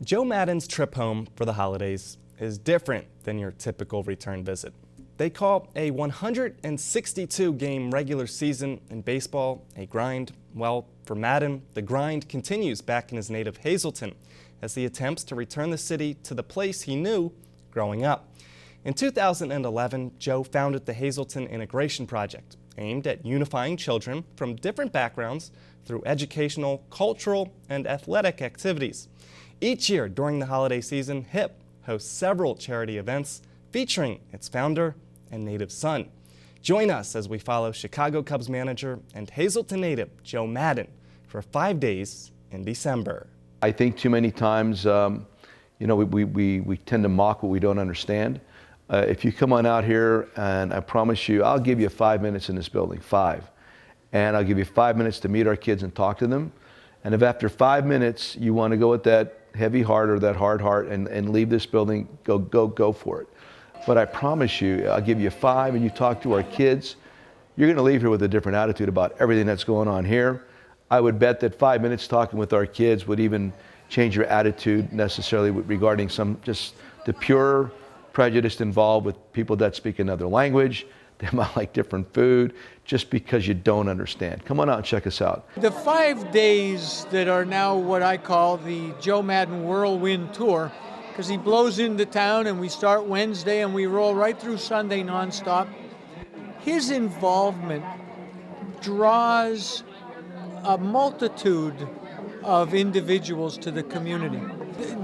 Joe Maddon's trip home for the holidays is different than your typical return visit. They call a 162-game regular season in baseball a grind. Well, for Maddon, the grind continues back in his native Hazleton as he attempts to return the city to the place he knew growing up. In 2011, Joe founded the Hazleton Integration Project, aimed at unifying children from different backgrounds through educational, cultural, and athletic activities. Each year during the holiday season, HIP hosts several charity events featuring its founder and native son. Join us as we follow Chicago Cubs manager and Hazleton native Joe Maddon for 5 days in December. I think too many times, we tend to mock what we don't understand. If you come on out here, and I promise you, I'll give you 5 minutes in this building, 5. And I'll give you 5 minutes to meet our kids and talk to them. And if after 5 minutes you want to go with that heavy heart or that hard heart and leave this building, go for it. But I promise you, I'll give you 5 and you talk to our kids, you're going to leave here with a different attitude about everything that's going on here. I would bet that 5 minutes talking with our kids would even change your attitude necessarily regarding just the pure prejudice involved with people that speak another language. They might like different food just because you don't understand. Come on out and check us out. The 5 days that are now what I call the Joe Maddon Whirlwind Tour, because he blows into town and we start Wednesday and we roll right through Sunday nonstop. His involvement draws a multitude of individuals to the community.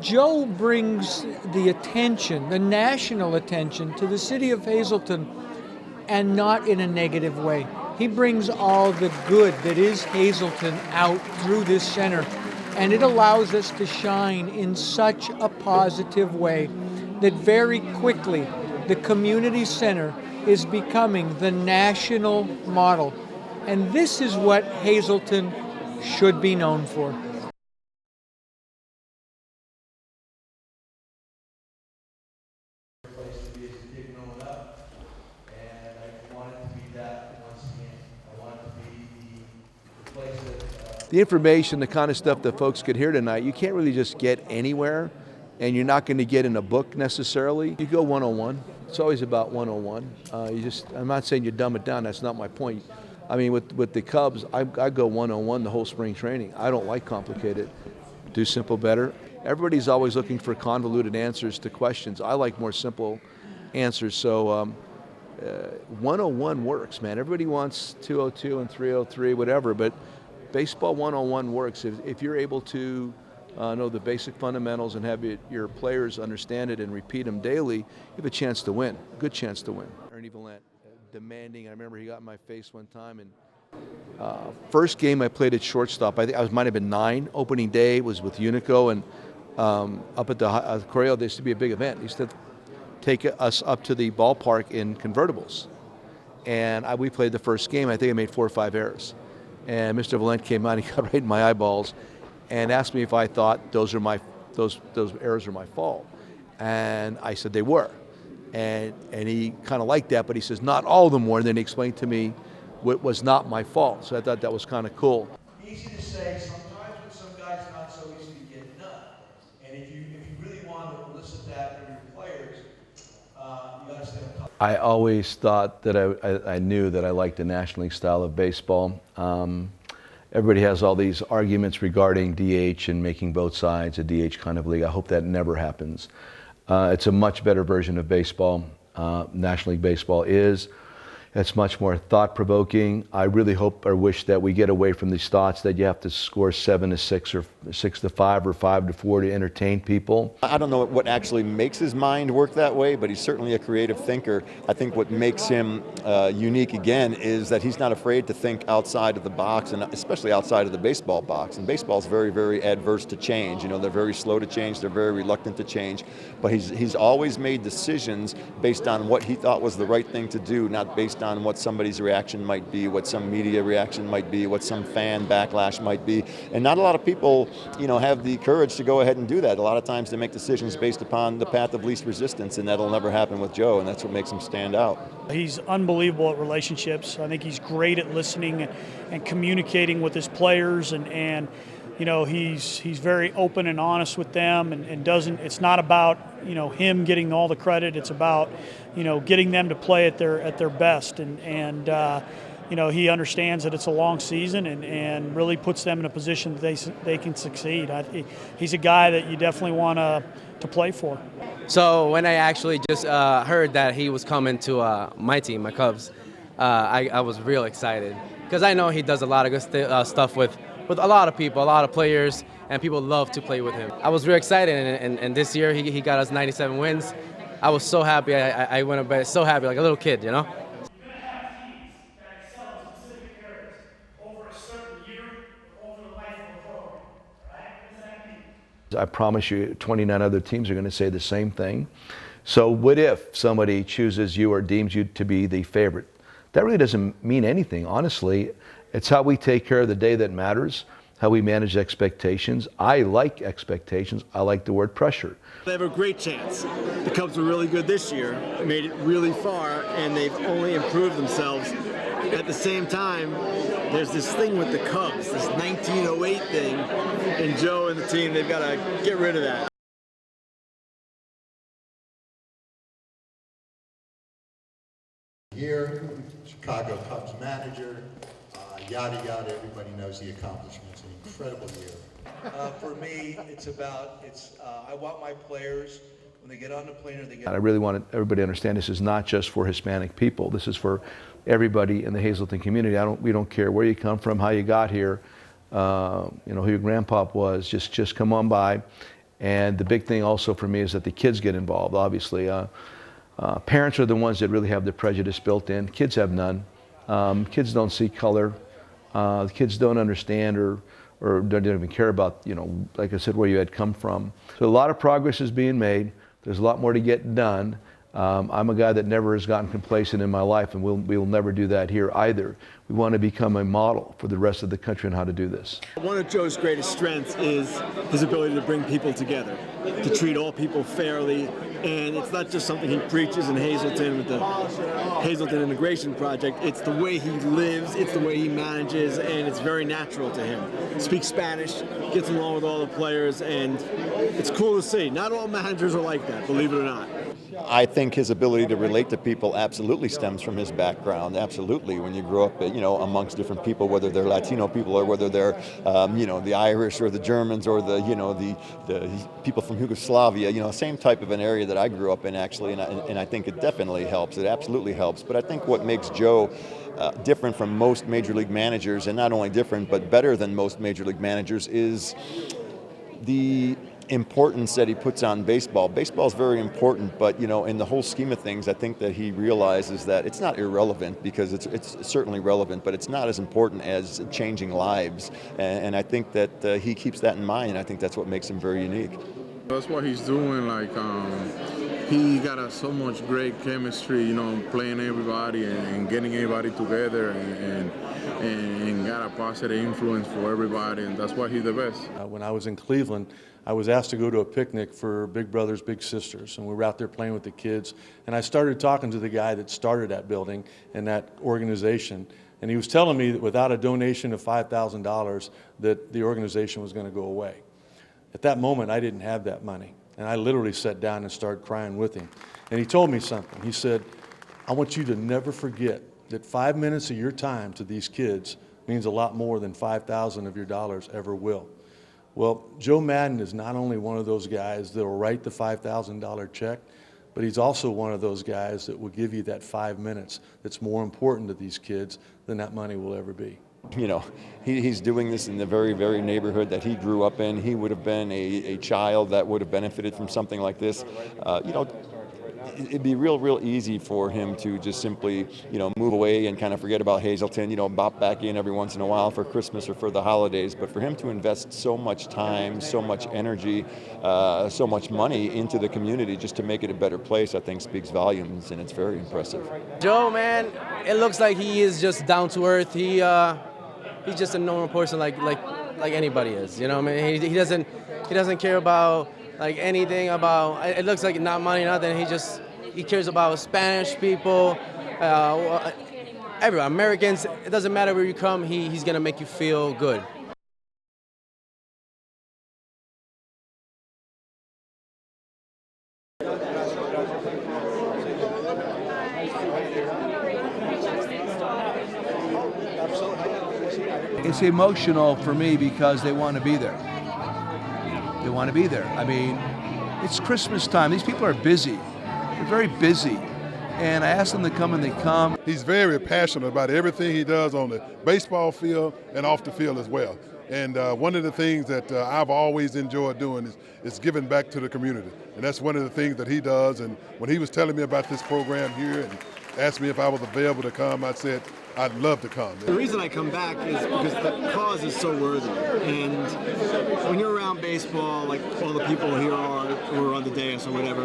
Joe brings the attention, the national attention, to the city of Hazleton, and not in a negative way. He brings all the good that is Hazleton out through this center, and it allows us to shine in such a positive way that very quickly the community center is becoming the national model. And this is what Hazleton should be known for. The information, the kind of stuff that folks could hear tonight, you can't really just get anywhere, and you're not going to get in a book necessarily. You go one-on-one. It's always about one-on-one. I'm not saying you dumb it down. That's not my point. I mean, with the Cubs, I go one-on-one the whole spring training. I don't like complicated. Do simple better. Everybody's always looking for convoluted answers to questions. I like more simple answers. So one-on-one works, man. Everybody wants 202 and 303, whatever, but baseball one-on-one works if you're able to know the basic fundamentals and have your players understand it and repeat them daily. You have a chance to win, a good chance to win. Ernie Valent, demanding. I remember he got in my face one time, and first game I played at shortstop. I think I might have been 9. Opening day was with Unico, and up at the Correo, there used to be a big event. He used to take us up to the ballpark in convertibles, and we played the first game. I think I made 4 or 5 errors. And Mr. Valent came out, he got right in my eyeballs and asked me if I thought those errors were my fault. And I said they were. And he kind of liked that, but he says, not all of them were. And then he explained to me what was not my fault. So I thought that was kind of cool. Easy to say sometimes, but some guys not so easy to get done. And if you really want to elicit that from your players, you got to stay on top. I always thought that I knew that I liked the National League style of baseball. Everybody has all these arguments regarding DH and making both sides a DH kind of league. I hope that never happens. It's a much better version of baseball. National League baseball is. It's much more thought-provoking. I really hope or wish that we get away from these thoughts that you have to score 7-6 or 6-5 or 5-4 to entertain people. I don't know what actually makes his mind work that way, but he's certainly a creative thinker. I think what makes him unique again is that he's not afraid to think outside of the box, and especially outside of the baseball box. And baseball's very, very adverse to change. You know, they're very slow to change. They're very reluctant to change. But he's always made decisions based on what he thought was the right thing to do, not based on what somebody's reaction might be, what some media reaction might be, what some fan backlash might be. And not a lot of people, have the courage to go ahead and do that. A lot of times they make decisions based upon the path of least resistance, and that'll never happen with Joe, and that's what makes him stand out. He's unbelievable at relationships. I think he's great at listening and communicating with his players, and he's very open and honest with them, and doesn't. It's not about him getting all the credit. It's about getting them to play at their best, and he understands that it's a long season, and really puts them in a position that they can succeed. He's a guy that you definitely want to play for. So when I actually just heard that he was coming to my team, my Cubs, I was real excited because I know he does a lot of good stuff with a lot of people, a lot of players, and people love to play with him. I was real excited, and this year he got us 97 wins. I was so happy. I went to bed so happy, like a little kid, You're going to have teams that excel in specific areas over a certain year or over the life of a program. Right? What does that mean? I promise you 29 other teams are going to say the same thing. So what if somebody chooses you or deems you to be the favorite? That really doesn't mean anything, honestly. It's how we take care of the day that matters, how we manage expectations. I like expectations. I like the word pressure. They have a great chance. The Cubs were really good this year, made it really far, and they've only improved themselves. At the same time, there's this thing with the Cubs, this 1908 thing, and Joe and the team, they've got to get rid of that. Here, Chicago Cubs manager, yada yada, everybody knows the accomplishments, an incredible year. For me, I want my players, when they get on the plane or they get... And I really want everybody to understand this is not just for Hispanic people. This is for everybody in the Hazleton community. We don't care where you come from, how you got here, who your grandpa was, just come on by. And the big thing also for me is that the kids get involved, obviously. Parents are the ones that really have the prejudice built in. Kids have none. Kids don't see color. The kids don't understand or don't even care about, like I said, where you had come from. So a lot of progress is being made. There's a lot more to get done. I'm a guy that never has gotten complacent in my life, and we will never do that here either. We want to become a model for the rest of the country on how to do this. One of Joe's greatest strengths is his ability to bring people together, to treat all people fairly, and it's not just something he preaches in Hazleton with the Hazleton Integration Project. It's the way he lives, it's the way he manages, and it's very natural to him. Speaks Spanish, gets along with all the players, and it's cool to see. Not all managers are like that, believe it or not. I think his ability to relate to people absolutely stems from his background. Absolutely, when you grow up, amongst different people, whether they're Latino people or whether they're, the Irish or the Germans or the people from Yugoslavia, same type of an area that I grew up in actually, and I think it definitely helps. It absolutely helps. But I think what makes Joe different from most major league managers, and not only different but better than most major league managers, is the importance that he puts on baseball. Baseball is very important, but in the whole scheme of things, I think that he realizes that it's not irrelevant, because it's certainly relevant, but it's not as important as changing lives. And I think that he keeps that in mind, and I think that's what makes him very unique. That's what he's doing. He got so much great chemistry, playing everybody and getting everybody together, and got a positive influence for everybody, and that's why he's the best. When I was in Cleveland, I was asked to go to a picnic for Big Brothers Big Sisters, and we were out there playing with the kids, and I started talking to the guy that started that building and that organization, and he was telling me that without a donation of $5,000 that the organization was going to go away. At that moment, I didn't have that money, and I literally sat down and started crying with him. And he told me something. He said, I want you to never forget that 5 minutes of your time to these kids means a lot more than 5,000 of your dollars ever will. Well, Joe Maddon is not only one of those guys that will write the $5,000 check, but he's also one of those guys that will give you that 5 minutes that's more important to these kids than that money will ever be. He's doing this in the very, very neighborhood that he grew up in. He would have been a child that would have benefited from something like this. It'd be real easy for him to just simply, move away and kind of forget about Hazleton, bop back in every once in a while for Christmas or for the holidays. But for him to invest so much time, so much energy, so much money into the community just to make it a better place, I think speaks volumes, and it's very impressive. Joe, man, it looks like he is just down to earth. He's just a normal person like anybody is. He doesn't care about anything about. It looks like not money, nothing. He cares about Spanish people, everyone, Americans. It doesn't matter where you come. He's gonna make you feel good. it's emotional for me because they want to be there. They want to be there. I mean, it's Christmas time. These people are busy. They're very busy. And I asked them to come, and they come. He's very passionate about everything he does on the baseball field and off the field as well. And one of the things that I've always enjoyed doing is giving back to the community. And that's one of the things that he does. And when he was telling me about this program here and asked me if I was available to come, I said, I'd love to come. The reason I come back is because the cause is so worthy. And when you're around baseball, like all the people here are, who are on the dais or whatever,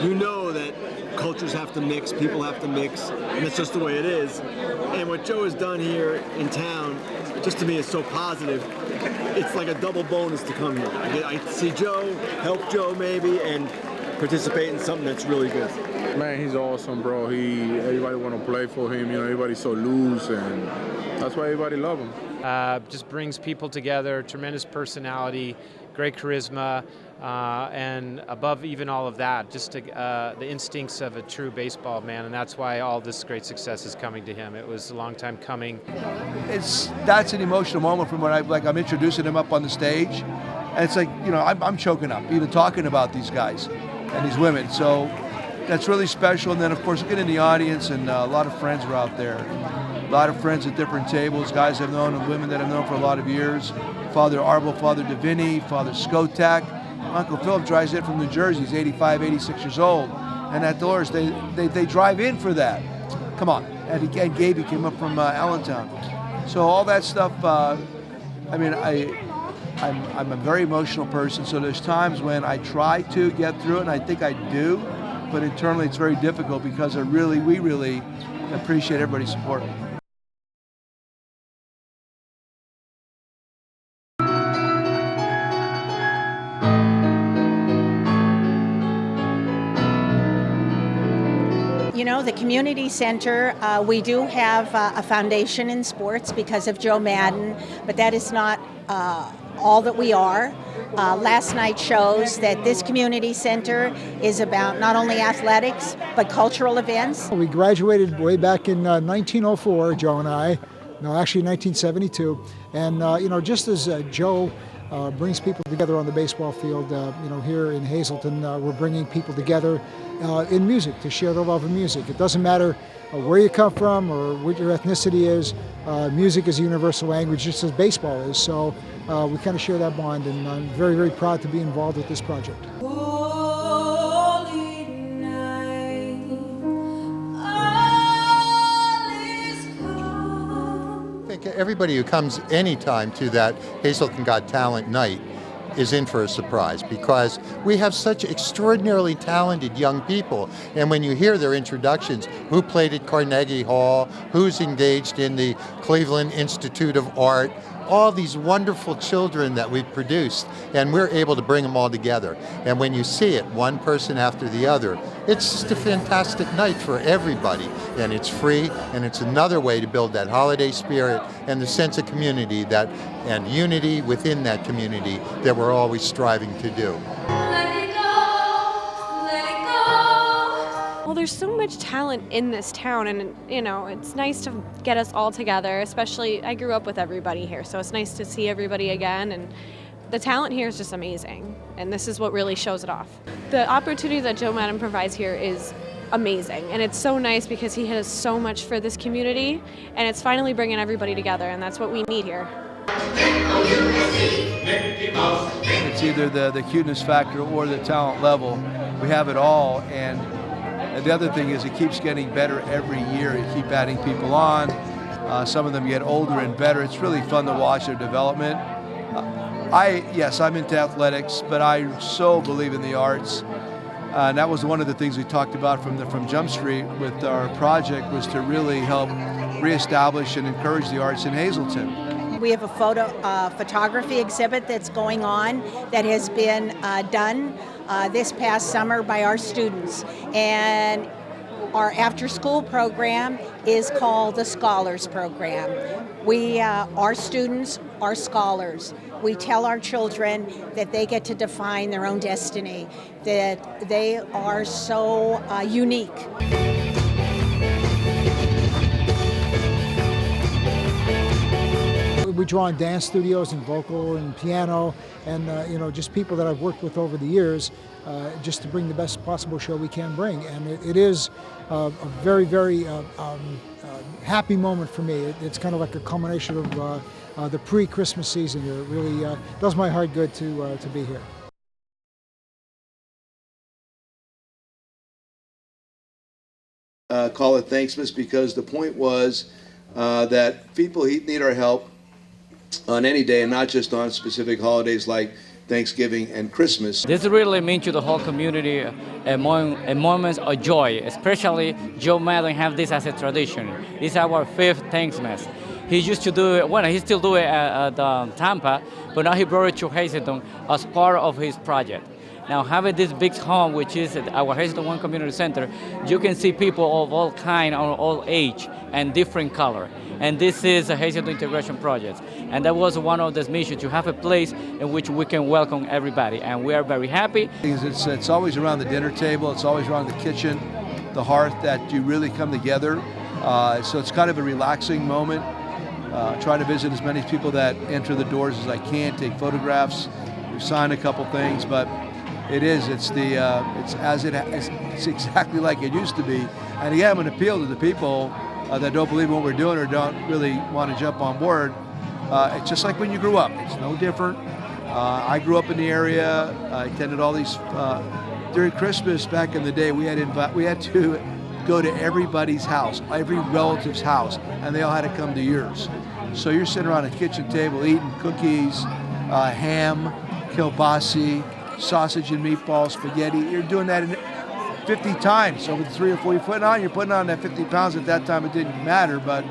you know that cultures have to mix, people have to mix, and it's just the way it is. And what Joe has done here in town, just to me, is so positive. It's like a double bonus to come here. I see Joe, help Joe maybe, and participate in something that's really good. Man, he's awesome, bro. Everybody want to play for him. You know, everybody's so loose, and that's why everybody love him. Just brings people together, tremendous personality, great charisma, and above even all of that, just the instincts of a true baseball man, and that's why all this great success is coming to him. It was a long time coming. That's an emotional moment from when I'm introducing him up on the stage, and it's like, you know, I'm choking up even talking about these guys and these women. So that's really special. And then, of course, looking in the audience, and a lot of friends were out there. A lot of friends at different tables, guys I've known and women that I've known for a lot of years. Father Arbo, Father Davini, Father Skotak. Uncle Philip drives in from New Jersey. He's 85, 86 years old. And at Dolores, they drive in for that. Come on. And Gaby came up from Allentown. So all that stuff, I mean, I'm a very emotional person, so there's times when I try to get through it, and I think I do, but internally it's very difficult because we really appreciate everybody's support. You know, the community center, we do have a foundation in sports because of Joe Maddon, but that is not all that we are. Last night shows that this community center is about not only athletics, but cultural events. We graduated way back in 1904, Joe and I. No, actually 1972. And, you know, just as Joe brings people together on the baseball field, you know, here in Hazleton, we're bringing people together in music, to share the love of music. It doesn't matter where you come from or what your ethnicity is. Music is a universal language, just as baseball is. So we kind of share that bond, and I'm very, very proud to be involved with this project. I think everybody who comes anytime to that Hazleton Got Talent night is in for a surprise, because we have such extraordinarily talented young people, and when you hear their introductions, who played at Carnegie Hall, who's engaged in the Cleveland Institute of Art, all these wonderful children that we've produced, and we're able to bring them all together. And when you see it, one person after the other, it's just a fantastic night for everybody, and it's free, and it's another way to build that holiday spirit and the sense of community and unity within that community that we're always striving to do. Well, there's so much talent in this town, and you know, it's nice to get us all together, especially I grew up with everybody here, so it's nice to see everybody again, and the talent here is just amazing, and this is what really shows it off. The opportunity that Joe Maddon provides here is amazing, and it's so nice because he has so much for this community, and it's finally bringing everybody together, and that's what we need here. It's either the cuteness factor or the talent level. We have it all, and the other thing is it keeps getting better every year. You keep adding people on. Some of them get older and better. It's really fun to watch their development. Yes, I'm into athletics, but I so believe in the arts. And that was one of the things we talked about from Jump Street with our project, was to really help reestablish and encourage the arts in Hazleton. We have a photography exhibit that's going on that has been done this past summer by our students. And our after-school program is called the Scholars Program. Our students are scholars. We tell our children that they get to define their own destiny, that they are so unique. we draw on dance studios and vocal and piano and just people that I've worked with over the years, just to bring the best possible show we can bring. And it is a very, very happy moment for me. It's kind of like a culmination of the pre-Christmas season here. It really does my heart good to be here. Call it Thanksmas, because the point was that people need our help on any day and not just on specific holidays like Thanksgiving and Christmas. This really means to the whole community a moment of joy, especially Joe Maddon have this as a tradition. It's our 5th Thanksmas. He used to do it, well, he still do it at Tampa, but now he brought it to Hazleton as part of his project. Now, having this big home, which is our Hazleton One Community Center, you can see people of all kind, of all age, and different color. And this is a Hazleton Integration Project. And that was one of the missions, to have a place in which we can welcome everybody. And we are very happy. It's always around the dinner table, it's always around the kitchen, the hearth, that you really come together. So it's kind of a relaxing moment. Try to visit as many people that enter the doors as I can, take photographs, sign a couple things, but it's exactly like it used to be. And again, I'm going to appeal to the people that don't believe in what we're doing or don't really want to jump on board. It's just like when you grew up. It's no different. I grew up in the area. I attended all these. During Christmas back in the day, we had to go to everybody's house, every relative's house, and they all had to come to yours. So you're sitting around a kitchen table eating cookies, ham, kielbasa, sausage and meatballs, spaghetti. You're doing that 50 times over the 3 or 4 you're putting on. You're putting on that 50 pounds. At that time, it didn't matter, but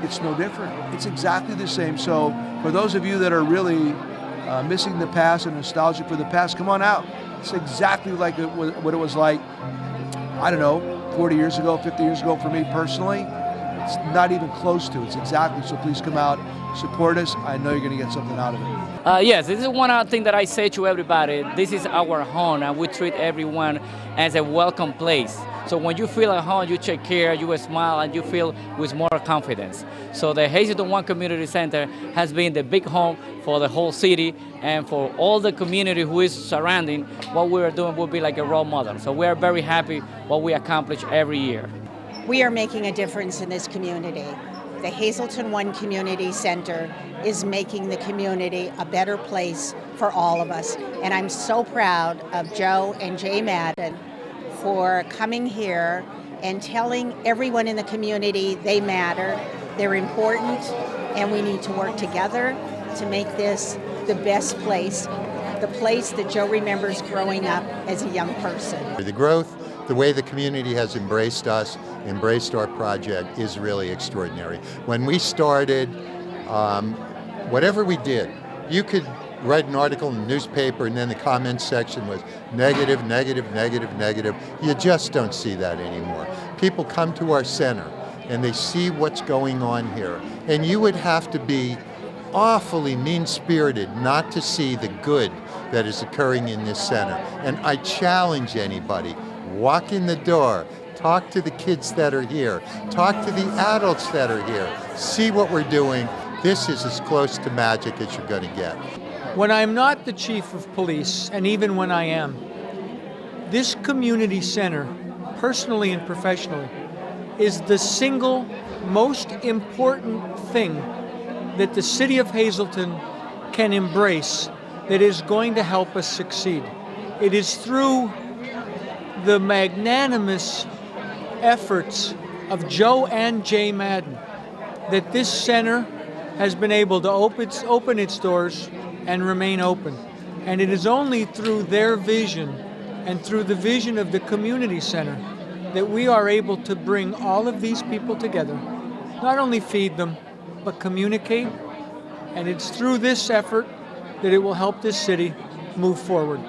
it's no different. It's exactly the same. So for those of you that are really missing the past and nostalgic for the past, come on out. It's exactly like what it was like, I don't know, 40 years ago, 50 years ago for me personally. It's not even close to. It's exactly. So please come out, support us. I know you're going to get something out of it. Yes, this is one thing that I say to everybody. This is our home, and we treat everyone as a welcome place. So when you feel at home, you take care, you smile, and you feel with more confidence. So the Hazleton One Community Center has been the big home for the whole city, and for all the community who is surrounding. What we are doing will be like a role model. So we are very happy what we accomplish every year. We are making a difference in this community. The Hazleton One Community Center is making the community a better place for all of us. And I'm so proud of Joe and Jay Maddon for coming here and telling everyone in the community they matter, they're important, and we need to work together to make this the best place, the place that Joe remembers growing up as a young person. The growth, the way the community has embraced us, embraced our project is really extraordinary. When we started, whatever we did, you could write an article in the newspaper and then the comments section was negative, negative, negative, negative. You just don't see that anymore. People come to our center and they see what's going on here. And you would have to be awfully mean-spirited not to see the good that is occurring in this center. And I challenge anybody, walk in the door, talk to the kids that are here, talk to the adults that are here, see what we're doing. This is as close to magic as you're going to get. When I'm not the chief of police, and even when I am, this community center, personally and professionally, is the single most important thing that the city of Hazleton can embrace that is going to help us succeed. It is through the magnanimous efforts of Joe and Jay Maddon that this center has been able to open its doors and remain open. And it is only through their vision and through the vision of the community center that we are able to bring all of these people together, not only feed them, but communicate. And it's through this effort that it will help this city move forward.